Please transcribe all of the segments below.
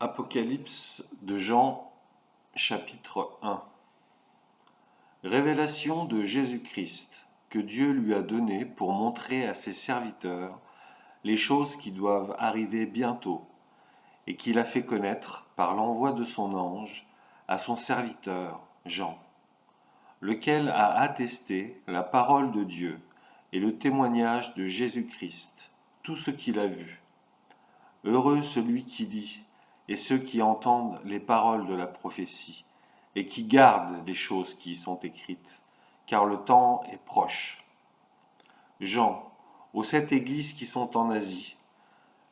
Apocalypse de Jean, chapitre 1. Révélation de Jésus-Christ que Dieu lui a donnée pour montrer à ses serviteurs les choses qui doivent arriver bientôt et qu'il a fait connaître par l'envoi de son ange à son serviteur Jean, lequel a attesté la parole de Dieu et le témoignage de Jésus-Christ, tout ce qu'il a vu. Heureux celui qui dit, et ceux qui entendent les paroles de la prophétie, et qui gardent les choses qui y sont écrites, car le temps est proche. Jean, aux 7 églises qui sont en Asie,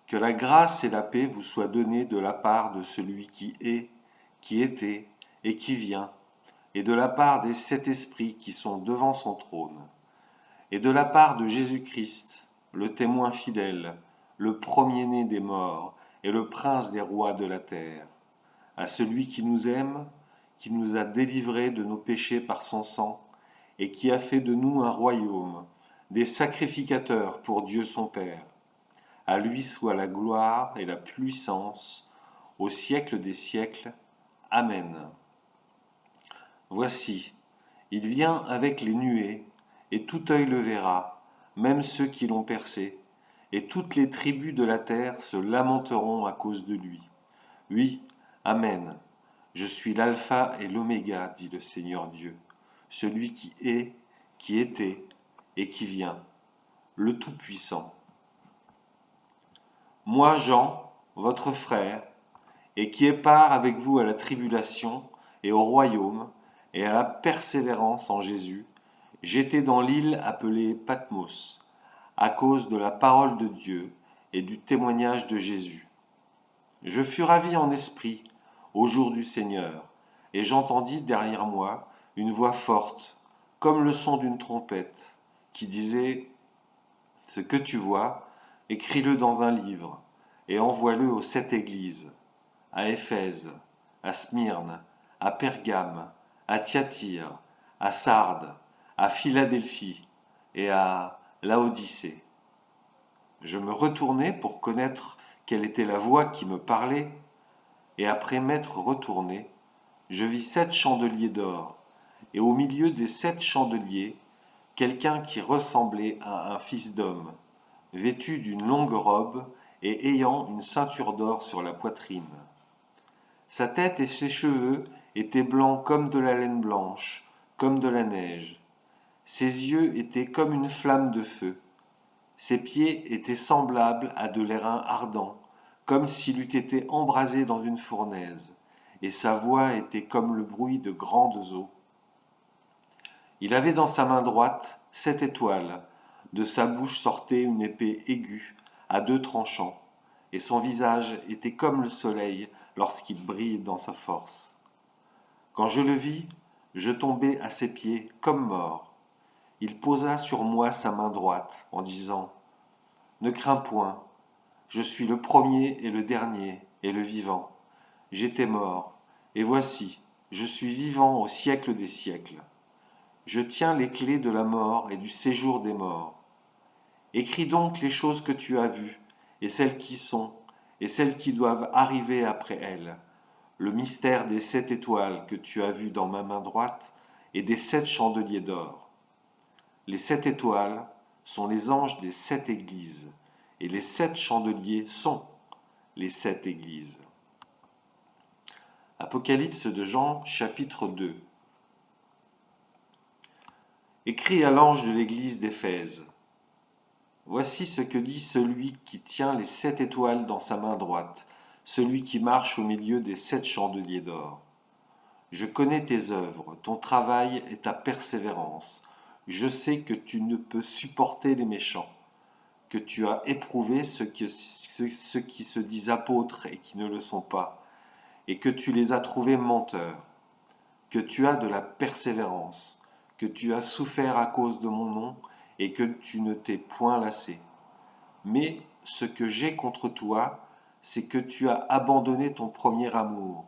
que la grâce et la paix vous soient données de la part de celui qui est, qui était et qui vient, et de la part des 7 esprits qui sont devant son trône, et de la part de Jésus-Christ, le témoin fidèle, le premier-né des morts, et le prince des rois de la terre, à celui qui nous aime, qui nous a délivrés de nos péchés par son sang, et qui a fait de nous un royaume, des sacrificateurs pour Dieu son Père. À lui soit la gloire et la puissance, au siècle des siècles. Amen. Voici, il vient avec les nuées, et tout œil le verra, même ceux qui l'ont percé, et toutes les tribus de la terre se lamenteront à cause de lui. Oui, Amen. Je suis l'alpha et l'oméga, dit le Seigneur Dieu, celui qui est, qui était et qui vient, le Tout-Puissant. Moi, Jean, votre frère, et qui ai part avec vous à la tribulation et au royaume et à la persévérance en Jésus, j'étais dans l'île appelée Patmos, à cause de la parole de Dieu et du témoignage de Jésus. Je fus ravi en esprit au jour du Seigneur, et j'entendis derrière moi une voix forte, comme le son d'une trompette, qui disait « Ce que tu vois, écris-le dans un livre, et envoie-le aux 7 églises, à Éphèse, à Smyrne, à Pergame, à Thyatire, à Sardes, à Philadelphie et à Laodicée. » Je me retournai pour connaître quelle était la voix qui me parlait, et après m'être retourné, je vis 7 chandeliers d'or, et au milieu des 7 chandeliers, quelqu'un qui ressemblait à un fils d'homme, vêtu d'une longue robe et ayant une ceinture d'or sur la poitrine. Sa tête et ses cheveux étaient blancs comme de la laine blanche, comme de la neige. Ses yeux étaient comme une flamme de feu. Ses pieds étaient semblables à de l'airain ardent, comme s'il eût été embrasé dans une fournaise, et sa voix était comme le bruit de grandes eaux. Il avait dans sa main droite 7 étoiles, de sa bouche sortait une épée aiguë à 2 tranchants, et son visage était comme le soleil lorsqu'il brille dans sa force. Quand je le vis, je tombai à ses pieds comme mort. Il posa sur moi sa main droite en disant « Ne crains point, je suis le premier et le dernier et le vivant. J'étais mort, et voici, je suis vivant au siècle des siècles. Je tiens les clés de la mort et du séjour des morts. Écris donc les choses que tu as vues, et celles qui sont, et celles qui doivent arriver après elles, le mystère des 7 étoiles que tu as vues dans ma main droite, et des 7 chandeliers d'or. Les 7 étoiles sont les anges des 7 églises, et les 7 chandeliers sont les 7 églises. Apocalypse de Jean, chapitre 2. Écrit à l'ange de l'église d'Éphèse. Voici ce que dit celui qui tient les 7 étoiles dans sa main droite, celui qui marche au milieu des 7 chandeliers d'or. Je connais tes œuvres, ton travail et ta persévérance. Je sais que tu ne peux supporter les méchants, que tu as éprouvé ceux qui se disent apôtres et qui ne le sont pas, et que tu les as trouvés menteurs, que tu as de la persévérance, que tu as souffert à cause de mon nom, et que tu ne t'es point lassé. Mais ce que j'ai contre toi, c'est que tu as abandonné ton premier amour.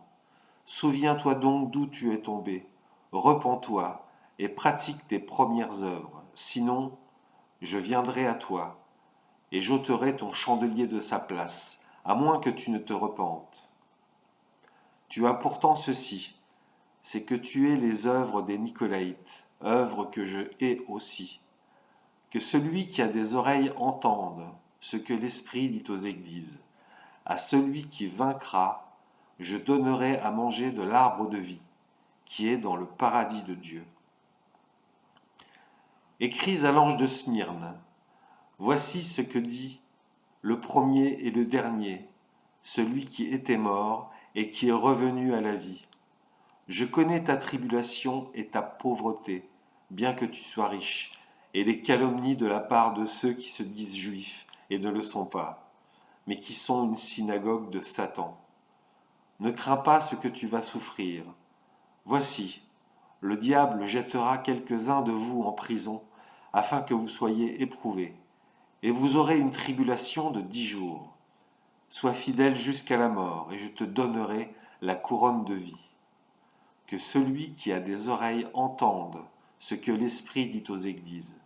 Souviens-toi donc d'où tu es tombé, repens-toi et pratique tes premières œuvres. Sinon, je viendrai à toi et j'ôterai ton chandelier de sa place, à moins que tu ne te repentes. Tu as pourtant ceci, c'est que tu es les œuvres des Nicolaïtes, œuvres que je hais aussi. Que celui qui a des oreilles entende ce que l'Esprit dit aux églises. À celui qui vaincra, je donnerai à manger de l'arbre de vie, qui est dans le paradis de Dieu. Écris à l'ange de Smyrne, voici ce que dit le premier et le dernier, celui qui était mort et qui est revenu à la vie. Je connais ta tribulation et ta pauvreté, bien que tu sois riche, et les calomnies de la part de ceux qui se disent juifs et ne le sont pas, mais qui sont une synagogue de Satan. Ne crains pas ce que tu vas souffrir. Voici, le diable jettera quelques-uns de vous en prison, afin que vous soyez éprouvés, et vous aurez une tribulation de 10 jours. Sois fidèle jusqu'à la mort, et je te donnerai la couronne de vie. Que celui qui a des oreilles entende ce que l'Esprit dit aux églises.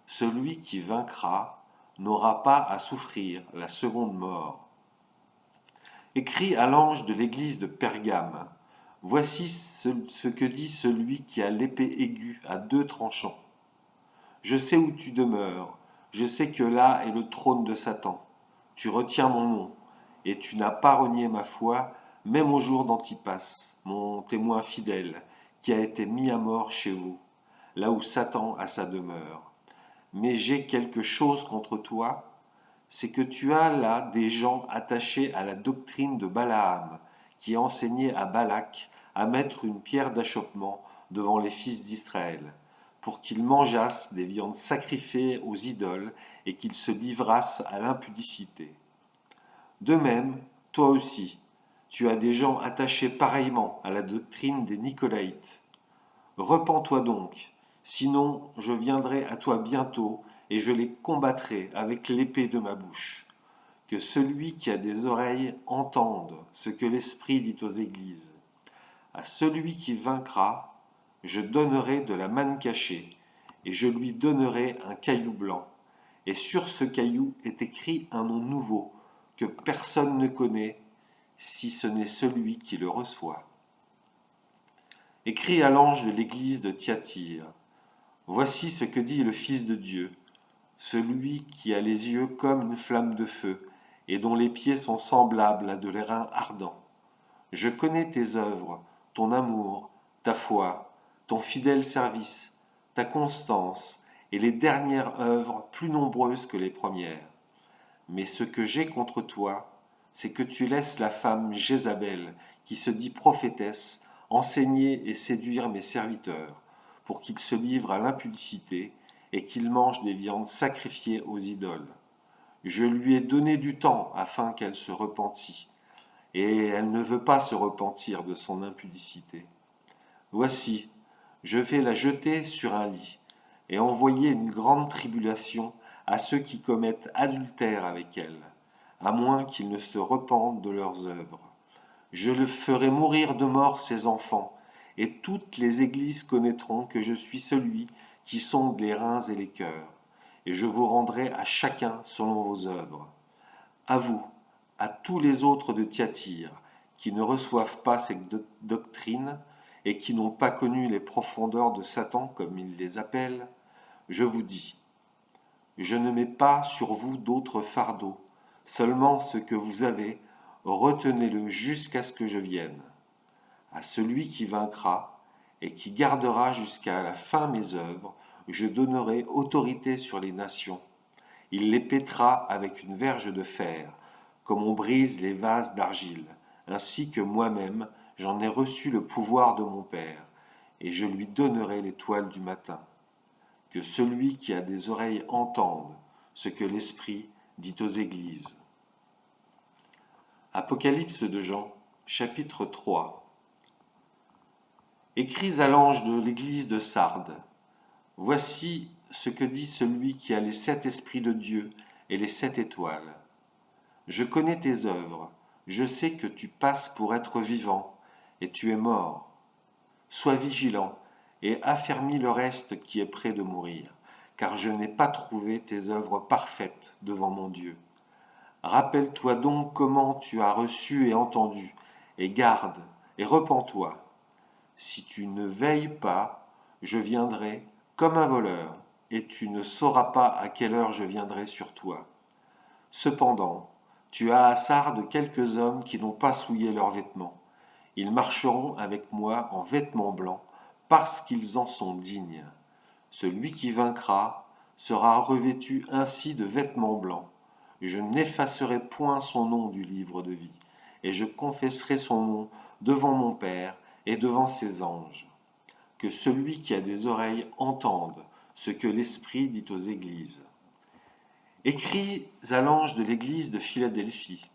Celui qui vaincra n'aura pas à souffrir la seconde mort. Écris à l'ange de l'église de Pergame. Voici ce que dit celui qui a l'épée aiguë à 2 tranchants. Je sais où tu demeures, je sais que là est le trône de Satan. Tu retiens mon nom, et tu n'as pas renié ma foi, même au jour d'Antipas, mon témoin fidèle, qui a été mis à mort chez vous, là où Satan a sa demeure. Mais j'ai quelque chose contre toi, c'est que tu as là des gens attachés à la doctrine de Balaam, qui enseignait à Balak à mettre une pierre d'achoppement devant les fils d'Israël, pour qu'ils mangeassent des viandes sacrifiées aux idoles et qu'ils se livrassent à l'impudicité. De même, toi aussi, tu as des gens attachés pareillement à la doctrine des Nicolaïtes. Repens-toi donc, sinon je viendrai à toi bientôt et je les combattrai avec l'épée de ma bouche. Que celui qui a des oreilles entende ce que l'Esprit dit aux églises. À celui qui vaincra, je donnerai de la manne cachée, et je lui donnerai un caillou blanc. Et sur ce caillou est écrit un nom nouveau, que personne ne connaît, si ce n'est celui qui le reçoit. Écris à l'ange de l'église de Thyatire. Voici ce que dit le Fils de Dieu, celui qui a les yeux comme une flamme de feu, et dont les pieds sont semblables à de l'airain ardent. Je connais tes œuvres, ton amour, ta foi, ton fidèle service, ta constance, et les dernières œuvres plus nombreuses que les premières. Mais ce que j'ai contre toi, c'est que tu laisses la femme Jézabel, qui se dit prophétesse, enseigner et séduire mes serviteurs, pour qu'ils se livrent à l'impudicité et qu'ils mangent des viandes sacrifiées aux idoles. Je lui ai donné du temps afin qu'elle se repentît, et elle ne veut pas se repentir de son impudicité. Voici, je vais la jeter sur un lit, et envoyer une grande tribulation à ceux qui commettent adultère avec elle, à moins qu'ils ne se repentent de leurs œuvres. Je le ferai mourir de mort ses enfants, et toutes les églises connaîtront que je suis celui qui sonde les reins et les cœurs, et je vous rendrai à chacun selon vos œuvres. À vous, à tous les autres de Thyatire, qui ne reçoivent pas cette doctrine, et qui n'ont pas connu les profondeurs de Satan, comme il les appelle, je vous dis, je ne mets pas sur vous d'autres fardeaux, seulement ce que vous avez, retenez-le jusqu'à ce que je vienne. À celui qui vaincra et qui gardera jusqu'à la fin mes œuvres, je donnerai autorité sur les nations. Il les pètera avec une verge de fer, comme on brise les vases d'argile, ainsi que moi-même j'en ai reçu le pouvoir de mon Père, et je lui donnerai l'étoile du matin. Que celui qui a des oreilles entende ce que l'Esprit dit aux églises. Apocalypse de Jean, chapitre 3. Écris à l'ange de l'église de Sardes. Voici ce que dit celui qui a les 7 esprits de Dieu et les 7 étoiles. Je connais tes œuvres, je sais que tu passes pour être vivant, et tu es mort. Sois vigilant, et affermis le reste qui est près de mourir, car je n'ai pas trouvé tes œuvres parfaites devant mon Dieu. Rappelle-toi donc comment tu as reçu et entendu, et garde, et repens-toi. Si tu ne veilles pas, je viendrai comme un voleur, et tu ne sauras pas à quelle heure je viendrai sur toi. Cependant, tu as assard de quelques hommes qui n'ont pas souillé leurs vêtements. Ils marcheront avec moi en vêtements blancs, parce qu'ils en sont dignes. Celui qui vaincra sera revêtu ainsi de vêtements blancs. Je n'effacerai point son nom du livre de vie, et je confesserai son nom devant mon Père et devant ses anges. Que celui qui a des oreilles entende ce que l'Esprit dit aux églises. Écris à l'ange de l'église de Philadelphie.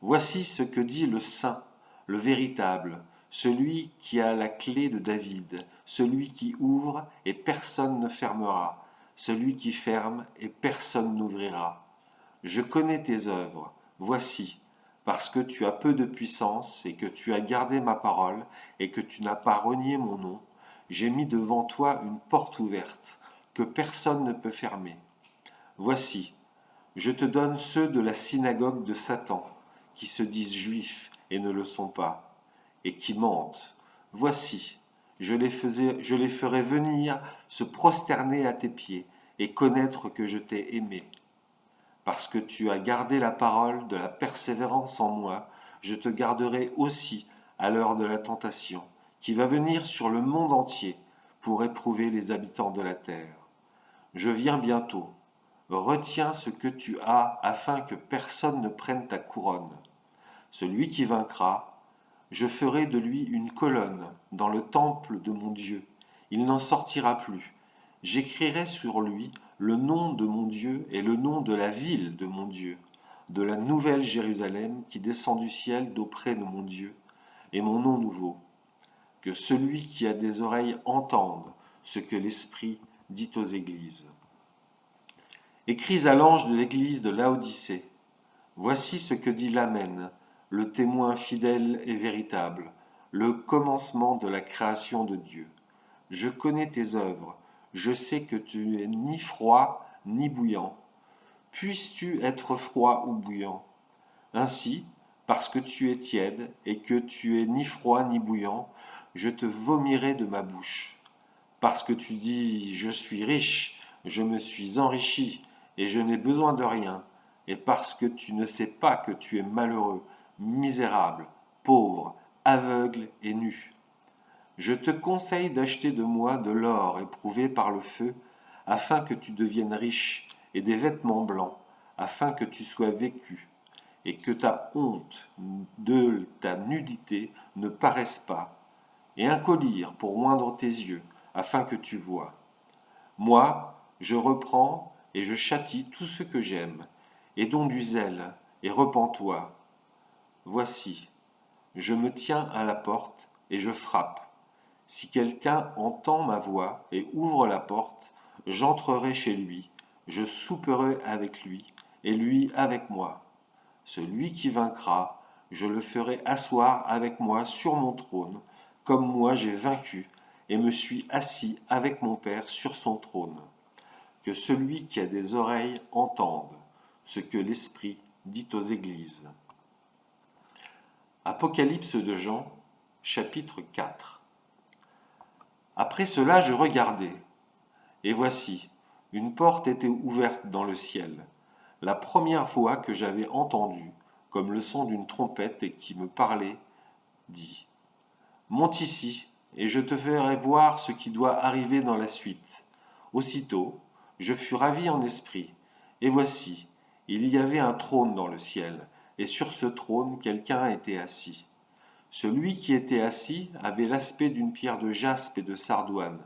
Voici ce que dit le Saint, le véritable, celui qui a la clé de David, celui qui ouvre et personne ne fermera, celui qui ferme et personne n'ouvrira. Je connais tes œuvres, voici, parce que tu as peu de puissance et que tu as gardé ma parole et que tu n'as pas renié mon nom, j'ai mis devant toi une porte ouverte, que personne ne peut fermer. Voici, je te donne ceux de la synagogue de Satan, qui se disent juifs et ne le sont pas, et qui mentent. Voici, je les ferai venir se prosterner à tes pieds et connaître que je t'ai aimé. Parce que tu as gardé la parole de la persévérance en moi, je te garderai aussi à l'heure de la tentation, qui va venir sur le monde entier pour éprouver les habitants de la terre. Je viens bientôt. Retiens ce que tu as afin que personne ne prenne ta couronne. Celui qui vaincra, je ferai de lui une colonne dans le temple de mon Dieu. Il n'en sortira plus. J'écrirai sur lui le nom de mon Dieu et le nom de la ville de mon Dieu, de la nouvelle Jérusalem qui descend du ciel d'auprès de mon Dieu, et mon nom nouveau. Que celui qui a des oreilles entende ce que l'Esprit dit aux églises. Écris à l'ange de l'église de Laodicée. Voici ce que dit l'Amen, le témoin fidèle et véritable, le commencement de la création de Dieu. Je connais tes œuvres, je sais que tu es ni froid ni bouillant. Puisses-tu être froid ou bouillant? Ainsi, parce que tu es tiède et que tu es ni froid ni bouillant, je te vomirai de ma bouche. Parce que tu dis, je suis riche, je me suis enrichi, et je n'ai besoin de rien, et parce que tu ne sais pas que tu es malheureux, misérable, pauvre, aveugle et nu. Je te conseille d'acheter de moi de l'or éprouvé par le feu, afin que tu deviennes riche, et des vêtements blancs, afin que tu sois vêtu, et que ta honte de ta nudité ne paraisse pas, et un collier pour oindre tes yeux, afin que tu voies. Moi, je reprends et je châtie tout ce que j'aime, et donne du zèle, et repens-toi. Voici, je me tiens à la porte et je frappe. Si quelqu'un entend ma voix et ouvre la porte, j'entrerai chez lui, je souperai avec lui, et lui avec moi. Celui qui vaincra, je le ferai asseoir avec moi sur mon trône, comme moi j'ai vaincu, et me suis assis avec mon Père sur son trône. Que celui qui a des oreilles entende ce que l'Esprit dit aux églises. Apocalypse de Jean, chapitre 4. Après cela, je regardai, et voici, une porte était ouverte dans le ciel. La première voix que j'avais entendue, comme le son d'une trompette et qui me parlait, dit : Monte ici, et je te ferai voir ce qui doit arriver dans la suite. Aussitôt, je fus ravi en esprit, et voici, il y avait un trône dans le ciel, et sur ce trône quelqu'un était assis. Celui qui était assis avait l'aspect d'une pierre de jaspe et de sardoine,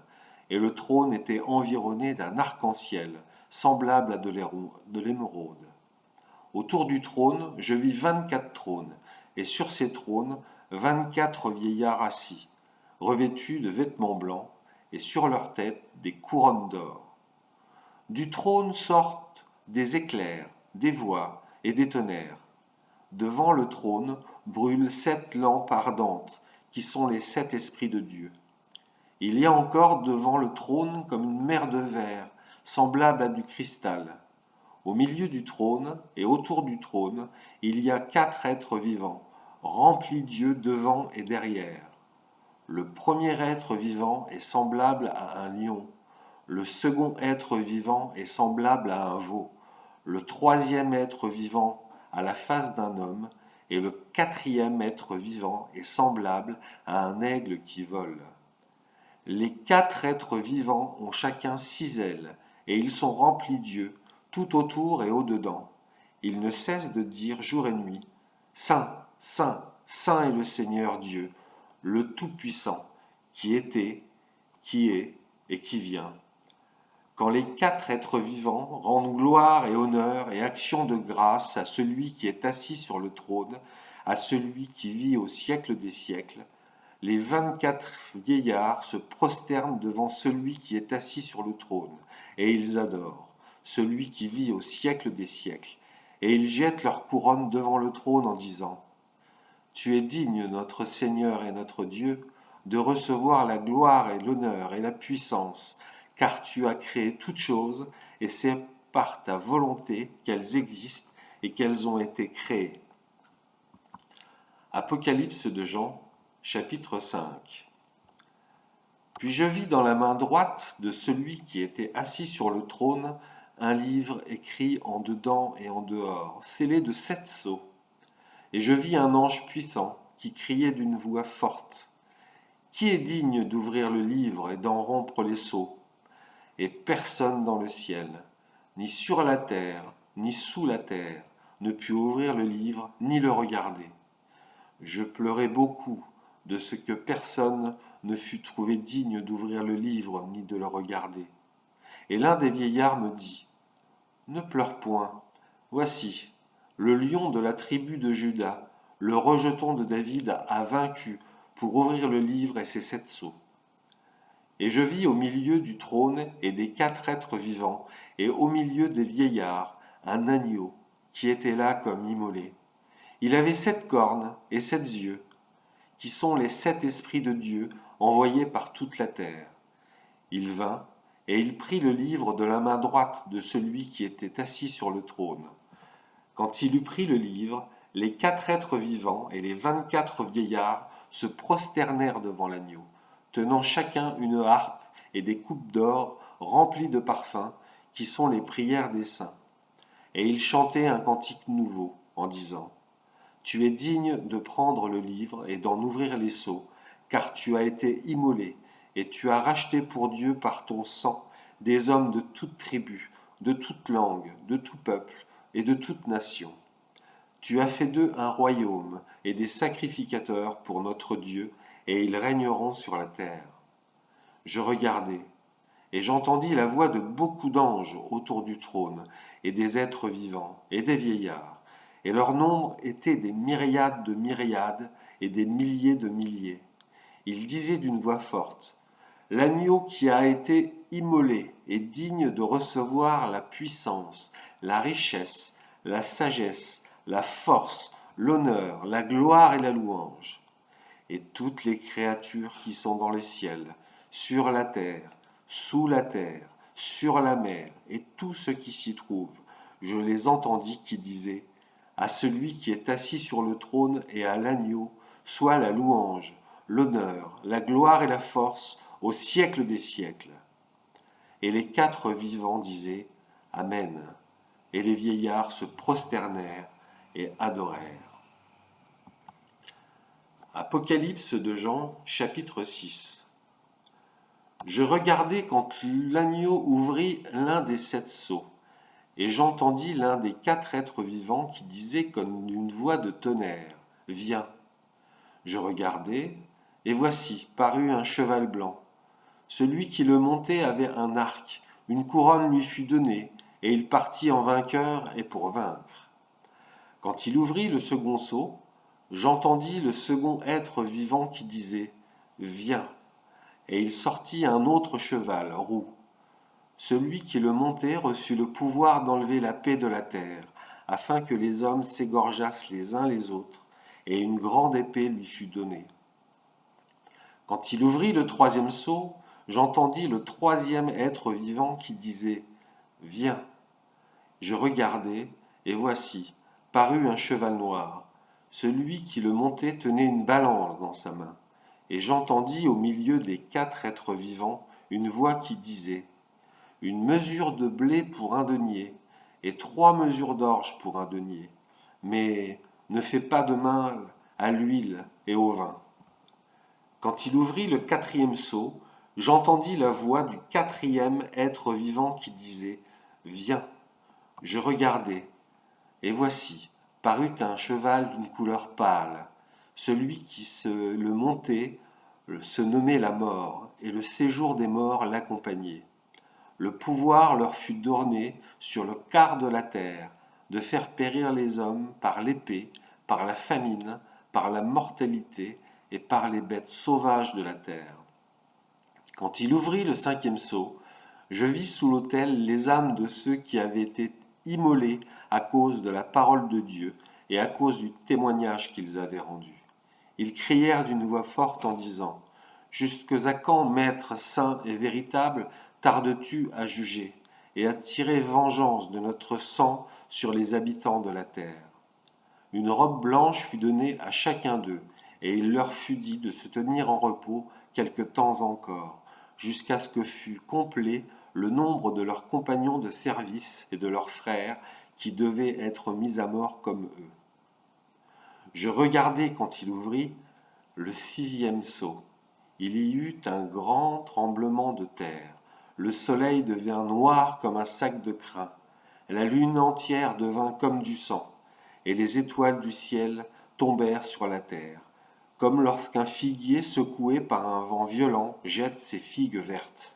et le trône était environné d'un arc-en-ciel, semblable à de l'émeraude. Autour du trône, je vis 24 trônes, et sur ces trônes, 24 vieillards assis, revêtus de vêtements blancs, et sur leurs têtes des couronnes d'or. Du trône sortent des éclairs, des voix et des tonnerres. Devant le trône brûlent 7 lampes ardentes, qui sont les 7 esprits de Dieu. Il y a encore devant le trône comme une mer de verre, semblable à du cristal. Au milieu du trône et autour du trône, il y a 4 êtres vivants, remplit Dieu devant et derrière. Le premier être vivant est semblable à un lion, le second être vivant est semblable à un veau, le troisième être vivant à la face d'un homme, et le quatrième être vivant est semblable à un aigle qui vole. Les quatre êtres vivants ont chacun 6 ailes, et ils sont remplis Dieu, tout autour et au-dedans. Ils ne cessent de dire jour et nuit, Saint, Saint, Saint est le Seigneur Dieu, le Tout-Puissant, qui était, qui est et qui vient. Quand les quatre êtres vivants rendent gloire et honneur et action de grâce à celui qui est assis sur le trône, à celui qui vit au siècle des siècles, les 24 vieillards se prosternent devant celui qui est assis sur le trône, et ils adorent celui qui vit au siècle des siècles, et ils jettent leur couronne devant le trône en disant « Tu es digne, notre Seigneur et notre Dieu, de recevoir la gloire et l'honneur et la puissance, car tu as créé toutes choses, et c'est par ta volonté qu'elles existent et qu'elles ont été créées. » Apocalypse de Jean, chapitre 5. Puis je vis dans la main droite de celui qui était assis sur le trône un livre écrit en dedans et en dehors, scellé de 7 sceaux. Et je vis un ange puissant qui criait d'une voix forte. Qui est digne d'ouvrir le livre et d'en rompre les sceaux? Et personne dans le ciel, ni sur la terre, ni sous la terre, ne put ouvrir le livre ni le regarder. Je pleurai beaucoup de ce que personne ne fut trouvé digne d'ouvrir le livre ni de le regarder. Et l'un des vieillards me dit, Ne pleure point, voici, le lion de la tribu de Juda, le rejeton de David, a vaincu pour ouvrir le livre et ses 7 sceaux. Et je vis au milieu du trône et des 4 êtres vivants, et au milieu des vieillards, un agneau qui était là comme immolé. Il avait 7 cornes et 7 yeux, qui sont les 7 esprits de Dieu envoyés par toute la terre. Il vint, et il prit le livre de la main droite de celui qui était assis sur le trône. Quand il eut pris le livre, les 4 êtres vivants et les 24 vieillards se prosternèrent devant l'agneau, tenant chacun une harpe et des coupes d'or remplies de parfums, qui sont les prières des saints. Et ils chantaient un cantique nouveau, en disant, Tu es digne de prendre le livre et d'en ouvrir les sceaux, car tu as été immolé, et tu as racheté pour Dieu par ton sang des hommes de toute tribu, de toute langue, de tout peuple et de toute nation. Tu as fait d'eux un royaume et des sacrificateurs pour notre Dieu, et ils régneront sur la terre. Je regardai, et j'entendis la voix de beaucoup d'anges autour du trône, et des êtres vivants, et des vieillards, et leur nombre était des myriades de myriades, et des milliers de milliers. Ils disaient d'une voix forte, L'agneau qui a été immolé est digne de recevoir la puissance, la richesse, la sagesse, la force, l'honneur, la gloire et la louange. Et toutes les créatures qui sont dans les ciels, sur la terre, sous la terre, sur la mer, et tout ce qui s'y trouve, je les entendis qui disaient, à celui qui est assis sur le trône et à l'agneau, soit la louange, l'honneur, la gloire et la force au siècle des siècles. Et les 4 vivants disaient, Amen. Et les vieillards se prosternèrent et adorèrent. Apocalypse de Jean, chapitre 6. Je regardai quand l'agneau ouvrit l'un des 7 sceaux, et j'entendis l'un des 4 êtres vivants qui disait comme une voix de tonnerre, Viens. Je regardai, et voici parut un cheval blanc. Celui qui le montait avait un arc, une couronne lui fut donnée, et il partit en vainqueur et pour vaincre. Quand il ouvrit le second sceau, j'entendis le second être vivant qui disait, Viens. Et il sortit un autre cheval, roux. Celui qui le montait reçut le pouvoir d'enlever la paix de la terre, afin que les hommes s'égorgeassent les uns les autres, et une grande épée lui fut donnée. Quand il ouvrit le 3e sceau, j'entendis le 3e être vivant qui disait, Viens. Je regardai, et voici, parut un cheval noir. Celui qui le montait tenait une balance dans sa main, et j'entendis au milieu des 4 êtres vivants une voix qui disait: Une mesure de blé pour un denier, et 3 mesures d'orge pour un denier, mais ne fais pas de mal à l'huile et au vin. Quand il ouvrit le 4e seau, j'entendis la voix du 4e être vivant qui disait: Viens. Je regardai, et voici, parut un cheval d'une couleur pâle. Celui qui le montait se nommait la mort, et le séjour des morts l'accompagnait. Le pouvoir leur fut donné sur le quart de la terre, de faire périr les hommes par l'épée, par la famine, par la mortalité et par les bêtes sauvages de la terre. Quand il ouvrit le 5e seau, je vis sous l'autel les âmes de ceux qui avaient été immolés à cause de la parole de Dieu et à cause du témoignage qu'ils avaient rendu. Ils crièrent d'une voix forte en disant: Jusque à quand, Maître saint et véritable, tardes-tu à juger et à tirer vengeance de notre sang sur les habitants de la terre? Une robe blanche fut donnée à chacun d'eux, et il leur fut dit de se tenir en repos quelque temps encore, jusqu'à ce que fût complet le nombre de leurs compagnons de service et de leurs frères qui devaient être mis à mort comme eux. Je regardai quand il ouvrit le 6e seau. Il y eut un grand tremblement de terre. Le soleil devint noir comme un sac de crin. La lune entière devint comme du sang, et les étoiles du ciel tombèrent sur la terre, comme lorsqu'un figuier secoué par un vent violent jette ses figues vertes.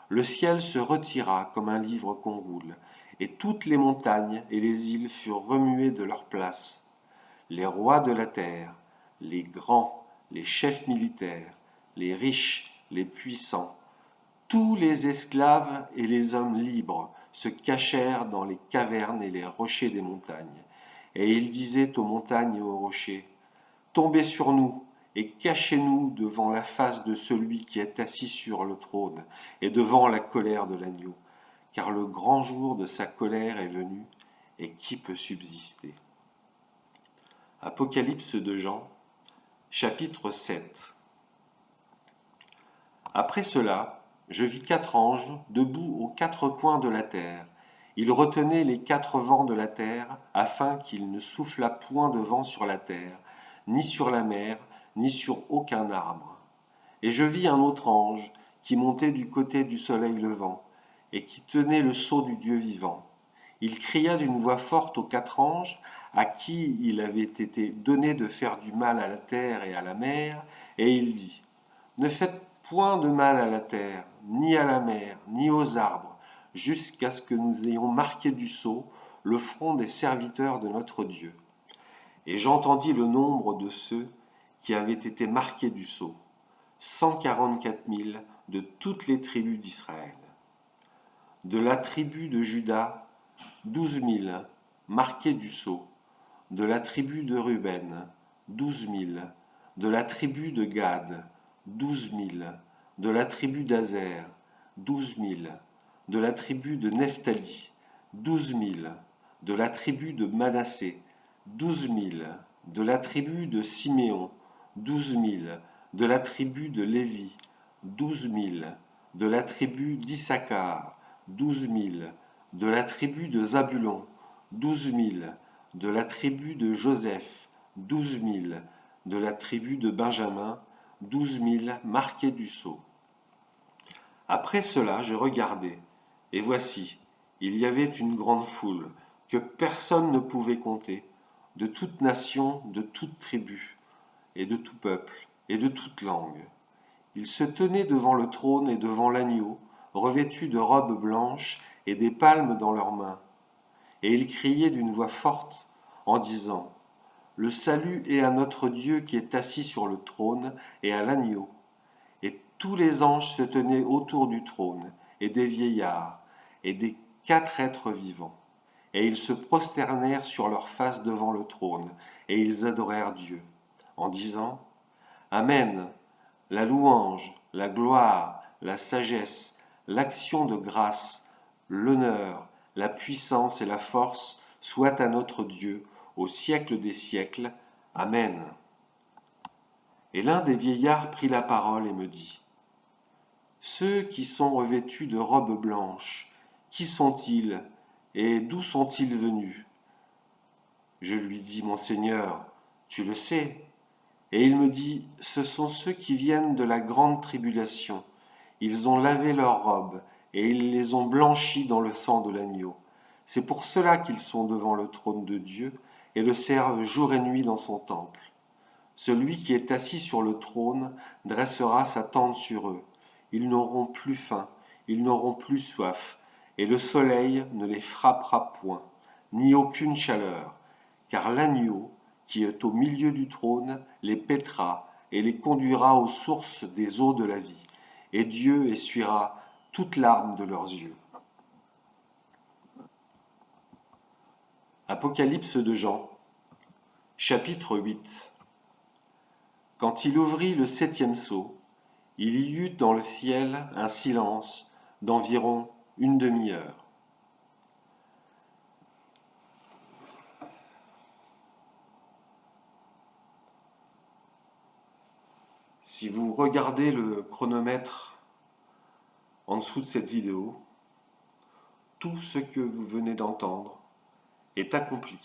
Le ciel se retira comme un livre qu'on roule, et toutes les montagnes et les îles furent remuées de leur place. Les rois de la terre, les grands, les chefs militaires, les riches, les puissants, tous les esclaves et les hommes libres se cachèrent dans les cavernes et les rochers des montagnes. Et ils disaient aux montagnes et aux rochers: Tombez sur nous et cachez-nous devant la face de celui qui est assis sur le trône et devant la colère de l'agneau, car le grand jour de sa colère est venu, et qui peut subsister? Apocalypse de Jean, chapitre 7. Après cela, je vis 4 anges debout aux 4 coins de la terre. Ils retenaient les 4 vents de la terre, afin qu'il ne soufflât point de vent sur la terre, ni sur la mer, ni sur aucun arbre. Et je vis un autre ange qui montait du côté du soleil levant, et qui tenait le sceau du Dieu vivant. Il cria d'une voix forte aux 4 anges, à qui il avait été donné de faire du mal à la terre et à la mer, et il dit: Ne faites point de mal à la terre, ni à la mer, ni aux arbres, jusqu'à ce que nous ayons marqué du sceau le front des serviteurs de notre Dieu. Et j'entendis le nombre de ceux qui avaient été marqués du sceau, 144 000 de toutes les tribus d'Israël. De la tribu de Juda, 12 000 marqués du sceau. De la tribu de Ruben, 12 000. De la tribu de Gad, 12 000. De la tribu d'Azer, 12 000. De la tribu de Nephtali, 12 000. De la tribu de Manassé, 12 000. De la tribu de Siméon, 12 000. De la tribu de Lévi, 12 000. De la tribu d'Issachar, 12 000. De la tribu de Zabulon, 12 000. De la tribu de Joseph, 12 000. De la tribu de Benjamin, 12 000 marqués du sceau. Après cela, je regardai, et voici, il y avait une grande foule, que personne ne pouvait compter, de toute nation, de toute tribu, et de tout peuple, et de toute langue. Ils se tenaient devant le trône et devant l'agneau, revêtus de robes blanches et des palmes dans leurs mains. Et ils criaient d'une voix forte, en disant: Le salut est à notre Dieu qui est assis sur le trône et à l'agneau. Et tous les anges se tenaient autour du trône, et des vieillards, et des 4 êtres vivants. Et ils se prosternèrent sur leurs faces devant le trône, et ils adorèrent Dieu, en disant: Amen, la louange, la gloire, la sagesse, l'action de grâce, l'honneur, la puissance et la force soient à notre Dieu au siècle des siècles. Amen. Et l'un des vieillards prit la parole et me dit, ceux qui sont revêtus de robes blanches, qui sont-ils et d'où sont-ils venus? Je lui dis, mon Seigneur, tu le sais. Et il me dit, ce sont ceux qui viennent de la grande tribulation. Ils ont lavé leurs robes et ils les ont blanchies dans le sang de l'agneau. C'est pour cela qu'ils sont devant le trône de Dieu et le servent jour et nuit dans son temple. Celui qui est assis sur le trône dressera sa tente sur eux. Ils n'auront plus faim, ils n'auront plus soif, et le soleil ne les frappera point, ni aucune chaleur, car l'agneau, qui est au milieu du trône, les paîtra et les conduira aux sources des eaux de la vie, et Dieu essuiera toute larme de leurs yeux. Apocalypse de Jean, chapitre 8. Quand il ouvrit le 7e sceau, il y eut dans le ciel un silence d'environ une demi-heure. Si vous regardez le chronomètre en dessous de cette vidéo, tout ce que vous venez d'entendre est accompli.